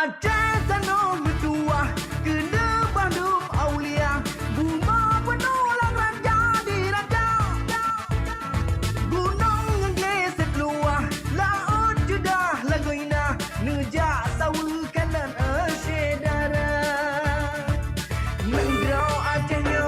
Aceh tanah dua kena Bandung Aulia bunga penulang raja di raja gunung ngegeset luah laut judah lagoina nejak sawu kanan asyedara Nengrau Acehnya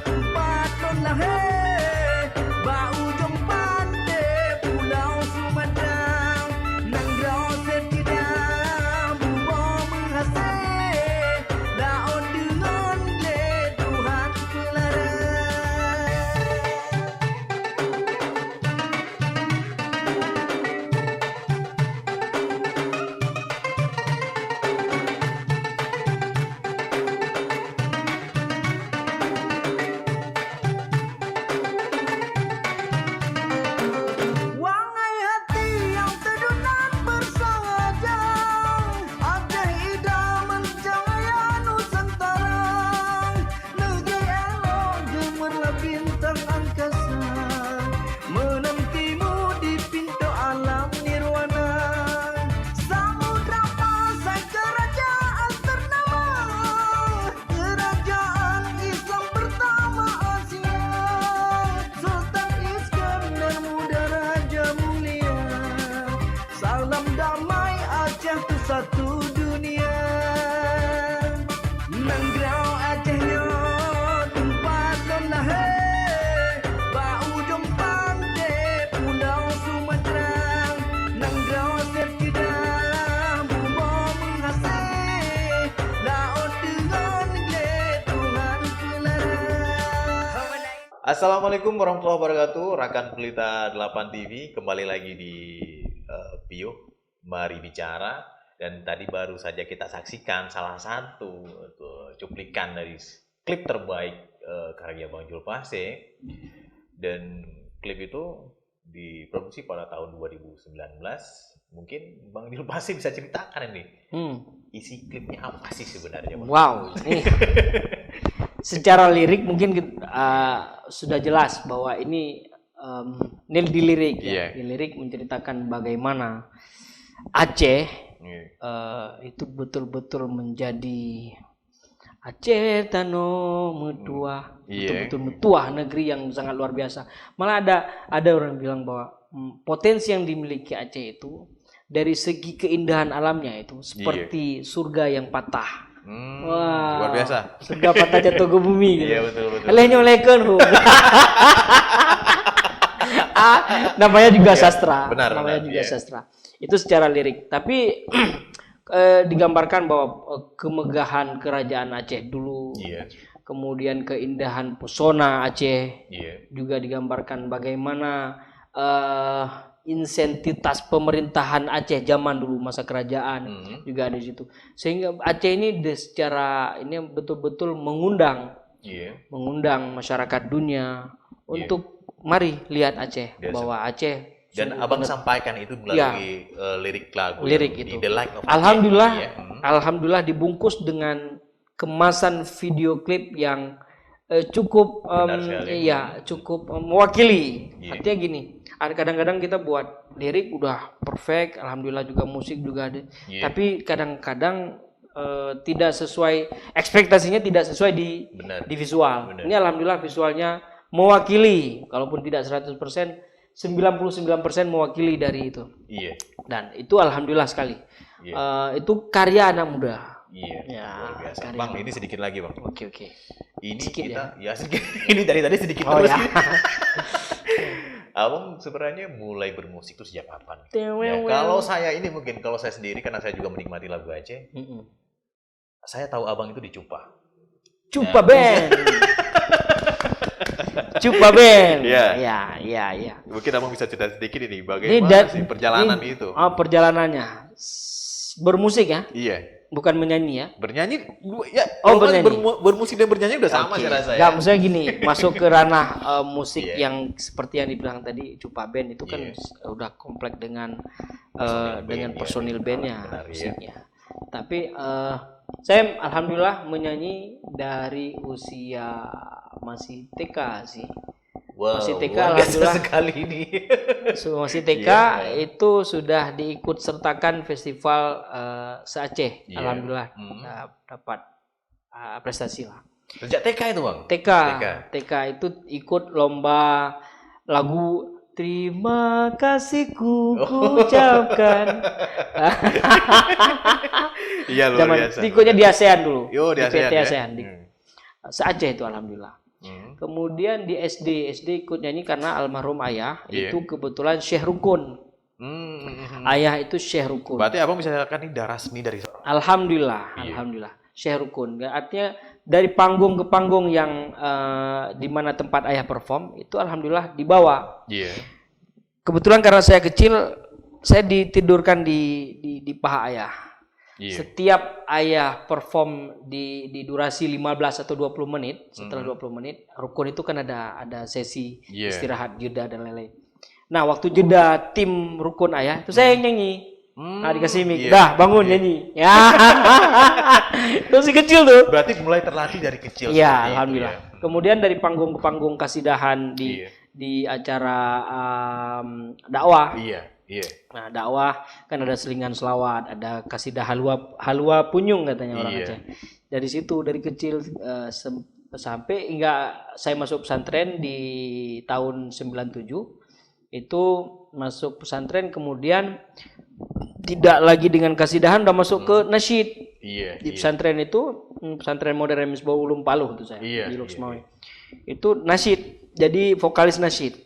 tempat non lahir bau jompan de pulau Sumatera Nengrau setidang bubo menghasil laut dengan le Tuhan pelara Wangai hati yang terdunan bersahaja Aceh idaman cahaya Nusantara Negeri elok gemerlap bintang angkasa Menantimu di pintu alam nirwana Samudra pasai kerajaan ternama Kerajaan Islam pertama Asia Sultan Iskandar Muda Raja Mulia Salam damai Aceh tu satu dunia Nengrau Acehnya tempat non lahir bau jompang de pulau Sumatera Nengrau setidang bubo menghasil laut dengan le Tuhan pelara Assalamualaikum warahmatullahi wabarakatuh. Rekan Pelita 8 TV kembali lagi di Pio Mari Bicara, dan tadi baru saja kita saksikan salah satu cuplikan dari klip terbaik karya Bang Julpase, dan klip itu diproduksi pada tahun 2019. Mungkin Bang Julpase bisa ceritakan ini isi klipnya apa sih sebenarnya, Bang? Wow, ini secara lirik mungkin sudah jelas bahwa ini di lirik, Iya. di lirik menceritakan bagaimana Aceh itu betul-betul menjadi Aceh tanah metuah, Iya. betul-betul metuah, negeri yang sangat luar biasa. Malah ada orang bilang bahwa potensi yang dimiliki Aceh itu dari segi keindahan alamnya itu seperti surga yang patah. Wah, luar biasa. surga patah jatuh ke bumi gitu. Iya, betul. Elehnya olehkan namanya juga sastra. Benar, namanya benar, juga iya. sastra. Itu secara lirik. Tapi digambarkan bahwa kemegahan kerajaan Aceh dulu, Iya. kemudian keindahan pesona Aceh, Iya. juga digambarkan bagaimana insentitas pemerintahan Aceh zaman dulu masa kerajaan juga ada di situ. Sehingga Aceh ini secara ini betul-betul mengundang masyarakat dunia untuk mari lihat Aceh, Biasa. bahwa Aceh Dan sungguh Abang benar- sampaikan itu melalui lirik lagu lirik yang itu. di The Light of Aceh. Alhamdulillah, Iya. alhamdulillah dibungkus dengan kemasan video klip yang cukup Benar sekali. cukup mewakili. Iya. Artinya gini, kadang-kadang kita buat lirik udah perfect, alhamdulillah juga musik juga ada. Iya. Tapi kadang-kadang tidak sesuai ekspektasinya, tidak sesuai Benar. di visual. Benar. Ini alhamdulillah visualnya mewakili, kalaupun tidak 100%, 99% mewakili dari itu. Iya. Dan itu alhamdulillah sekali. Iya. Itu karya anak muda. Iya. Ya, Luar biasa. karya Bang, anak ini sedikit lagi, Bang. Oke. Ini Sedikit kita sedikit. Ini dari tadi sedikit Oh terus. ya. Abang sebenarnya mulai bermusik itu sejak kapan? Ya, Tewel. kalau saya ini mungkin kalau saya sendiri karena saya juga menikmati lagu Aceh, Mm-mm. saya tahu Abang itu di Cupa. Cupa band. Cupa band. Iya. Ya. Mungkin Abang bisa cerita sedikit ini Ini bagaimana sih perjalanan itu? Perjalanannya bermusik ya, Iya. bukan menyanyi ya. Bernyanyi ya. Oh, kalau kan bernyanyi. bermusik dan bernyanyi udah sama Oke. saya rasa ya. Nggak, maksudnya gini, masuk ke ranah musik Iya. yang seperti yang dibilang tadi Cupa Band itu kan Iya. udah kompleks dengan Personil dengan band, ya. personil bandnya, Benar, iya. musiknya. Tapi saya alhamdulillah menyanyi dari usia masih TK sih. Masih TK luar biasa alhamdulillah. sekali ini. Masih TK itu sudah diikut sertakan festival se-Aceh. Alhamdulillah dapat prestasi lah. Sejak TK itu, Bang? TK itu ikut lomba lagu Terima kasihku ucapkan. Iya, luar biasa. Ikutnya di ASEAN dulu. Di ASEAN, PT ya? ASEAN. Se-Aceh itu alhamdulillah. Kemudian di SD ikut nyanyi karena almarhum ayah itu kebetulan Syekh Rukun. Ayah itu Syekh Rukun. Berarti abang bisa katakan ini darah resmi dari seorang. Alhamdulillah Syekh Rukun. Artinya dari panggung ke panggung yang di mana tempat ayah perform itu alhamdulillah dibawa. Kebetulan karena saya kecil, saya ditidurkan di paha ayah. Setiap ayah perform di durasi 15 atau 20 menit, setelah 20 menit, rukun itu kan ada sesi istirahat, jeda dan lain-lain. Nah, waktu jeda tim rukun ayah, itu saya yang nyanyi. Nah, dikasih mic, dah bangun nyanyi. Ya. Itu si kecil tuh. Berarti mulai terlatih dari kecil. Iya, alhamdulillah. Kemudian dari panggung ke panggung kasidahan di acara dakwah. Nah, dakwah kan ada selingan selawat, ada kasidah halwa punyung katanya orang Aceh. Dari situ dari kecil sampai hingga saya masuk pesantren di tahun 97. Itu masuk pesantren kemudian tidak lagi dengan kasidahan, udah masuk ke nasyid. Di pesantren itu pesantren modern Misbahul Ulum Paluh itu saya di Luxmawi. Itu nasyid, jadi vokalis nasyid.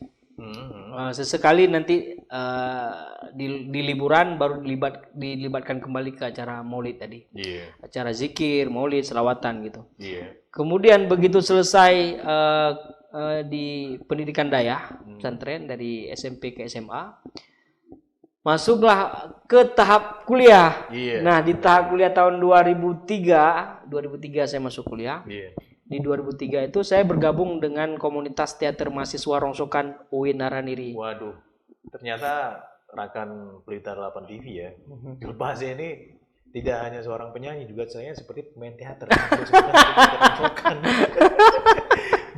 Sesekali nanti di liburan baru dilibatkan kembali ke acara maulid tadi. Acara zikir, maulid, selawatan gitu. Kemudian begitu selesai di pendidikan dayah pesantren dari SMP ke SMA, masuklah ke tahap kuliah. Nah, di tahap kuliah tahun 2003 saya masuk kuliah. Di 2003 itu saya bergabung dengan komunitas teater mahasiswa Rongsokan UIN Naraniri. Waduh, ternyata rekan Pelita 8 TV ya. Julpasnya ini tidak hanya seorang penyanyi, juga saya seperti pemain teater.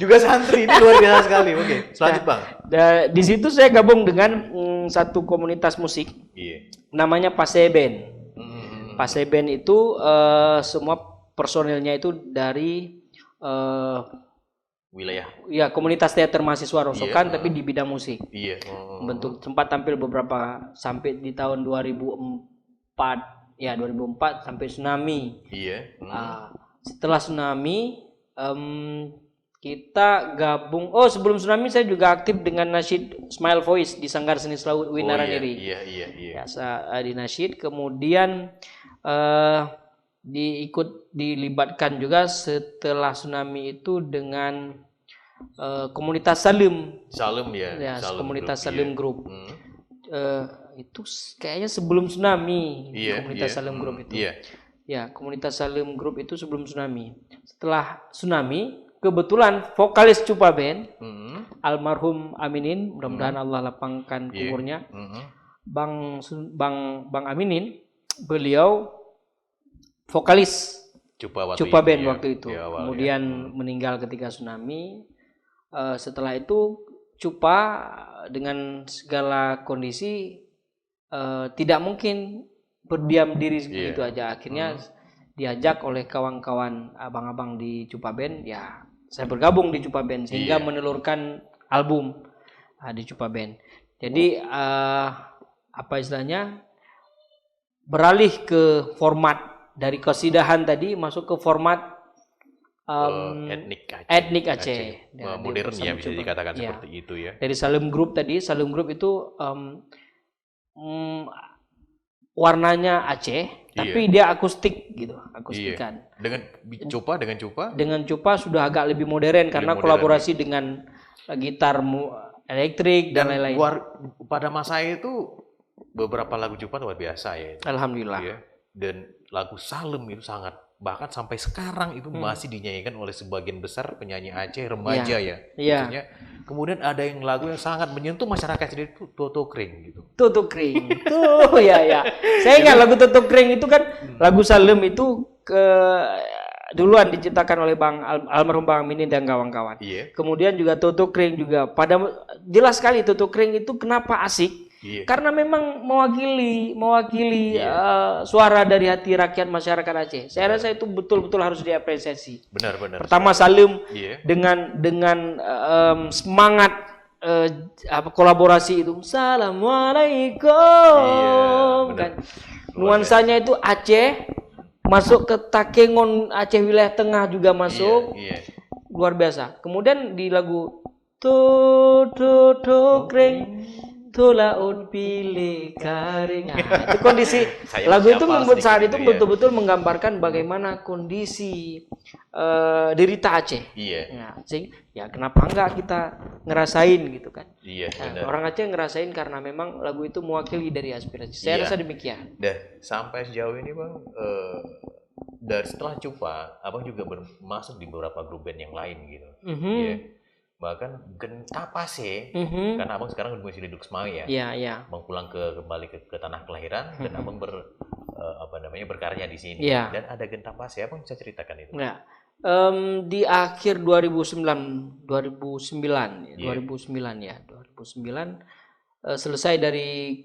Juga santri, ini luar biasa sekali. Oke, selanjut Bang. Di situ saya gabung dengan satu komunitas musik. Namanya Paseben. Paseben itu semua personilnya itu dari wilayah. Ya, komunitas teater mahasiswa Rongsokan tapi di bidang musik. Bentuk sempat tampil beberapa sampai di tahun 2004. Ya, 2004 sampai tsunami. Setelah tsunami kita gabung. Oh, sebelum tsunami saya juga aktif dengan nasyid Smile Voice di Sanggar Seni Selawu UIN Naraniri. Ya, di nasyid kemudian dilibatkan juga setelah tsunami itu dengan komunitas Salim. Komunitas Salim Group. Itu kayaknya sebelum tsunami komunitas Salim Group itu. Ya, komunitas Salim Group itu sebelum tsunami. Setelah tsunami, kebetulan vokalis Cupa Band, almarhum Aminin, mudah-mudahan Allah lapangkan kuburnya. Bang Aminin, beliau vokalis Cupa Band waktu itu. Kemudian meninggal ketika tsunami. Setelah itu Cupa dengan segala kondisi tidak mungkin berdiam diri begitu aja. Akhirnya diajak oleh kawan-kawan abang-abang di Cupa Band, ya saya bergabung di Cupa Band sehingga menelurkan album di Cupa Band. Jadi apa istilahnya, beralih ke format dari kasidahan tadi masuk ke format etnik Aceh. Modern ya, bisa dikatakan seperti itu ya. Dari Salim Group tadi, Salim Group itu warnanya Aceh, tapi dia akustik gitu, akustikan. Dengan Cupa sudah agak lebih modern karena kolaborasi dengan gitar elektrik dan lain-lain. Pada masa itu beberapa lagu Cupa luar biasa ya. Alhamdulillah. Dan lagu Salim itu sangat, bahkan sampai sekarang itu masih dinyanyikan oleh sebagian besar penyanyi Aceh remaja ya. Maksudnya, kemudian ada yang lagu yang sangat menyentuh masyarakat sendiri itu Toto Kring gitu. Toto Kring. Tuh ya. Saya ingat lagu Toto Kring itu kan lagu Salim itu duluan diciptakan oleh almarhum Bang Aminin dan kawan-kawan. Kemudian juga Toto Kring juga. Jelas sekali Toto Kring itu kenapa asik? Karena memang mewakili suara dari hati rakyat masyarakat Aceh. Saya rasa itu betul-betul harus diapresiasi. Benar. Pertama Salim dengan semangat kolaborasi itu. Assalamualaikum. Kan nuansanya itu Aceh masuk ke Takengon Aceh wilayah tengah juga masuk. Luar biasa. Kemudian di lagu Toto Kring Tulaun pilih karing. Nah, itu kondisi lagu itu membuat saat itu betul-betul menggambarkan bagaimana kondisi derita Aceh. Nah, ya kenapa enggak kita ngerasain gitu kan? Orang Aceh ngerasain karena memang lagu itu mewakili dari aspirasi. Saya rasa demikian. Sampai sejauh ini Bang, dari setelah Cupa, Abang juga masuk di beberapa grup band yang lain gitu. Bahkan Genta Pase, karena Abang sekarang masih di Duksmawi ya. Abang pulang kembali ke tanah kelahiran dan Abang berkarya di sini. Dan ada Genta Pase, Abang bisa ceritakan itu? Di akhir 2009 selesai dari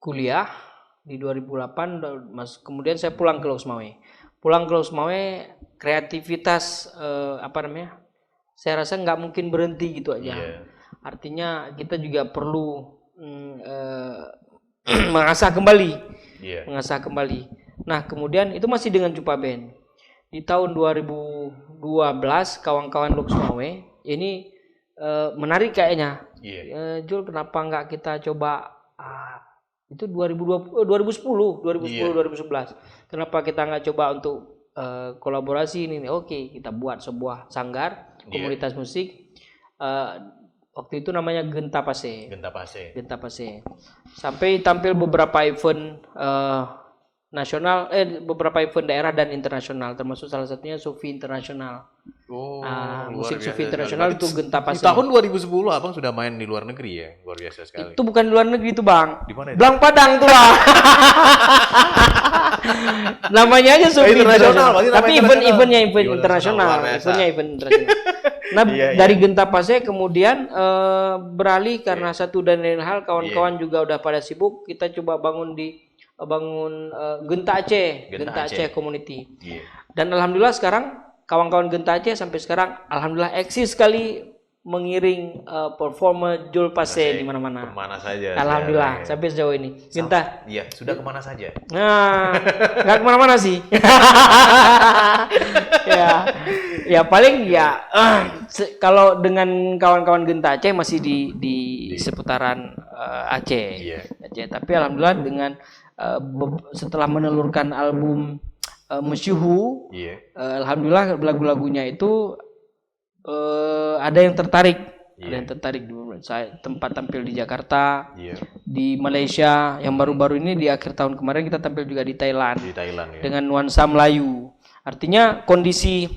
kuliah di 2008, kemudian saya pulang ke Losmawe. Kreativitas saya rasa nggak mungkin berhenti gitu aja. Artinya kita juga perlu mengasah kembali. Nah, kemudian itu masih dengan Cupa Band. Di tahun 2012 kawan-kawan Losmawe ini menarik kayaknya. Jul, kenapa nggak kita coba itu 2011. Kenapa kita nggak coba untuk kolaborasi ini? Oke, kita buat sebuah sanggar komunitas musik. Waktu itu namanya Genta Pase. Sampai tampil beberapa event nasional, beberapa event daerah dan internasional, termasuk salah satunya Sufi Internasional. Musik Sufi Internasional itu Genta Pase. Di tahun 2010 Abang sudah main di luar negeri ya, luar biasa sekali. Itu bukan di luar negeri itu Bang. Di mana itu? Belang Padang tuh Bang. Namanya aja Sufi Internasional. Tapi eventnya event internasional. Nah, dari Genta Pase kemudian beralih karena satu dan lain hal, kawan-kawan juga udah pada sibuk. Kita coba bangun Genta Aceh Community. Dan alhamdulillah sekarang kawan-kawan Genta Aceh sampai sekarang alhamdulillah eksis sekali mengiring performa Jul Pase di mana-mana. Kemana saja. Alhamdulillah sampai sejauh ini. Genta. Iya, sudah kemana saja? Nah, nggak kemana-mana sih. ya paling kalau dengan kawan-kawan Genta Aceh masih di seputaran Aceh. Tapi alhamdulillah dengan setelah menelurkan album Mesyuhu, alhamdulillah lagu-lagunya itu ada yang tertarik. Saya tempat tampil di Jakarta, di Malaysia, yang baru-baru ini di akhir tahun kemarin kita tampil juga di Thailand. Dengan nuansa Melayu. Artinya kondisi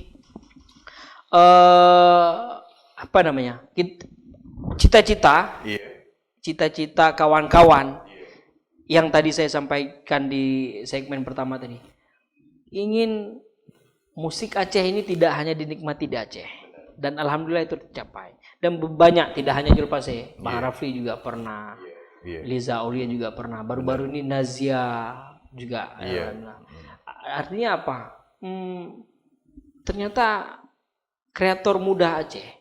cita-cita kawan-kawan yang tadi saya sampaikan di segmen pertama tadi, ingin musik Aceh ini tidak hanya dinikmati di Aceh, dan alhamdulillah itu tercapai. Dan banyak, tidak hanya Jul Pase, Bang Rafli juga pernah, Liza Aulia juga pernah, baru-baru ini Nazia juga. Artinya apa? Ternyata kreator muda Aceh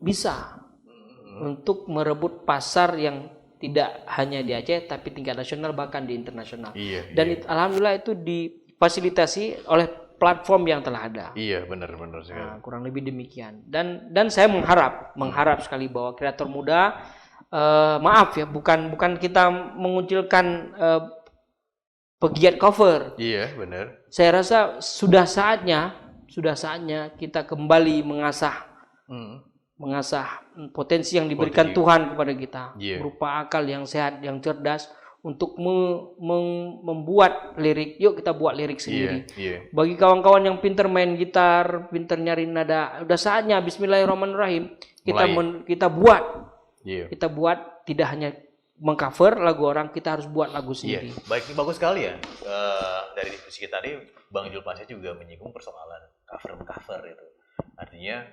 bisa untuk merebut pasar yang tidak hanya di Aceh tapi tingkat nasional bahkan di internasional. Alhamdulillah itu difasilitasi oleh platform yang telah ada. Benar sekali. Kurang lebih demikian. Dan saya mengharap sekali bahwa kreator muda, maaf ya, bukan kita mengucilkan pegiat cover. Benar. Saya rasa sudah saatnya kita kembali mengasah potensi yang diberikan Tuhan kepada kita, berupa akal yang sehat, yang cerdas, untuk membuat lirik. Yuk kita buat lirik sendiri. Bagi kawan-kawan yang pintar main gitar, pintar nyari nada, udah saatnya Bismillahirrahmanirrahim kita buat. Kita buat tidak hanya mengcover lagu orang, kita harus buat lagu sendiri. Baik, bagus sekali ya. Dari diskusi kita tadi, Bang Jul Pasha juga menyinggung persoalan cover itu. Artinya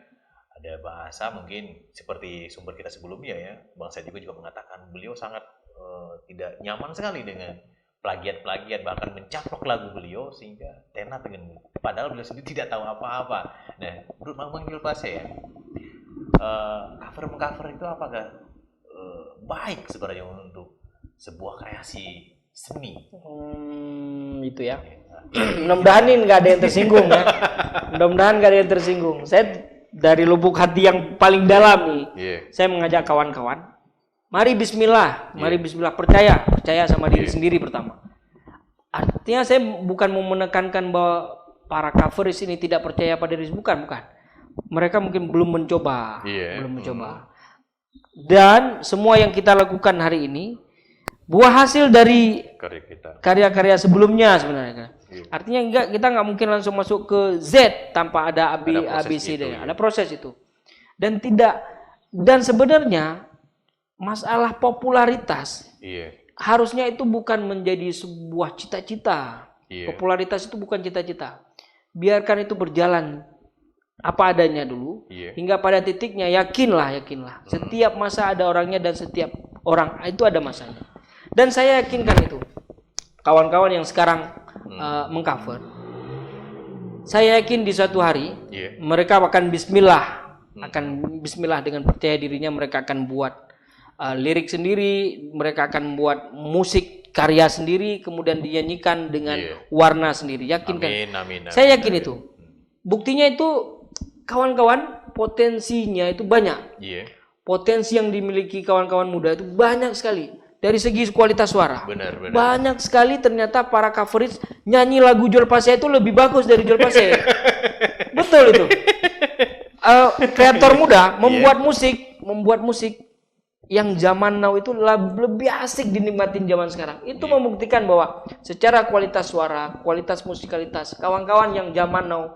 ada bahasa mungkin seperti sumber kita sebelumnya ya. Bang Said juga mengatakan beliau sangat tidak nyaman sekali dengan plagiat-plagiat, bahkan mencaplok lagu beliau sehingga tenar dengan buku. Padahal beliau sendiri tidak tahu apa-apa. Nah, menurut Bang Jul Pasha ya, cover itu apakah baik sebenarnya untuk sebuah kreasi seni? Itu ya. Mudah-mudahan nggak ada yang tersinggung ya. Mudah-mudahan nggak ada yang tersinggung. Saya dari lubuk hati yang paling dalam nih, saya mengajak kawan-kawan, mari Bismillah, percaya sama diri sendiri pertama. Artinya saya bukan mau menekankan bahwa para coveris ini tidak percaya pada diri, bukan. Mereka mungkin belum mencoba. Dan semua yang kita lakukan hari ini buah hasil dari karya-karya sebelumnya sebenarnya. Artinya kita nggak mungkin langsung masuk ke Z tanpa ada ABC deh. Ada proses itu. Dan sebenarnya masalah popularitas harusnya itu bukan menjadi sebuah cita-cita. Popularitas itu bukan cita-cita. Biarkan itu berjalan apa adanya dulu, hingga pada titiknya yakinlah. Setiap masa ada orangnya dan setiap orang itu ada masanya. Dan saya yakinkan itu. Kawan-kawan yang sekarang mengcover, saya yakin di suatu hari mereka akan bismillah dengan percaya dirinya, mereka akan buat lirik sendiri, mereka akan buat musik karya sendiri, kemudian dinyanyikan dengan warna sendiri. Yakinkan. Amin. Saya yakin itu. Buktinya itu kawan-kawan potensinya itu banyak. Potensi yang dimiliki kawan-kawan muda itu banyak sekali. Dari segi kualitas suara. Benar. Banyak sekali ternyata para coveris nyanyi lagu Jul Pasha itu lebih bagus dari Jul Pasha. Betul itu. Kreator muda membuat musik yang zaman now itu lebih asik dinikmatin zaman sekarang. Itu membuktikan bahwa secara kualitas suara, kualitas musikalitas, kawan-kawan yang zaman now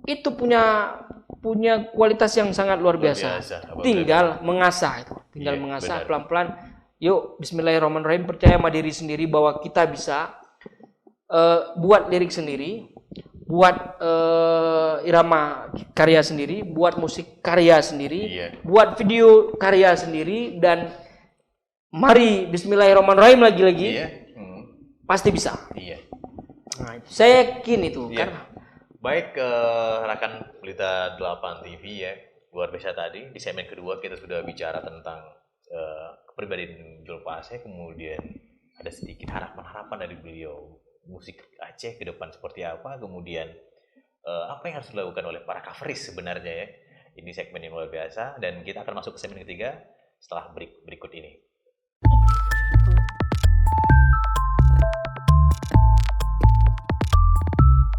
itu punya kualitas yang sangat luar biasa. Tinggal mengasah itu. Mengasah pelan-pelan. Yuk, bismillahirrahmanirrahim, percaya sama diri sendiri bahwa kita bisa buat lirik sendiri, buat irama karya sendiri, buat musik karya sendiri, buat video karya sendiri, dan mari bismillahirrahmanirrahim lagi-lagi. Pasti bisa. Nah, saya yakin itu karena baik, rekan Pelita 8 TV ya, luar biasa tadi. Di segmen kedua kita sudah bicara tentang kepribadian Jul Pasha, kemudian ada sedikit harapan-harapan dari beliau, musik Aceh ke depan seperti apa, kemudian apa yang harus dilakukan oleh para coveris sebenarnya ya. Ini segmen yang luar biasa dan kita akan masuk ke segmen ketiga setelah berikut ini.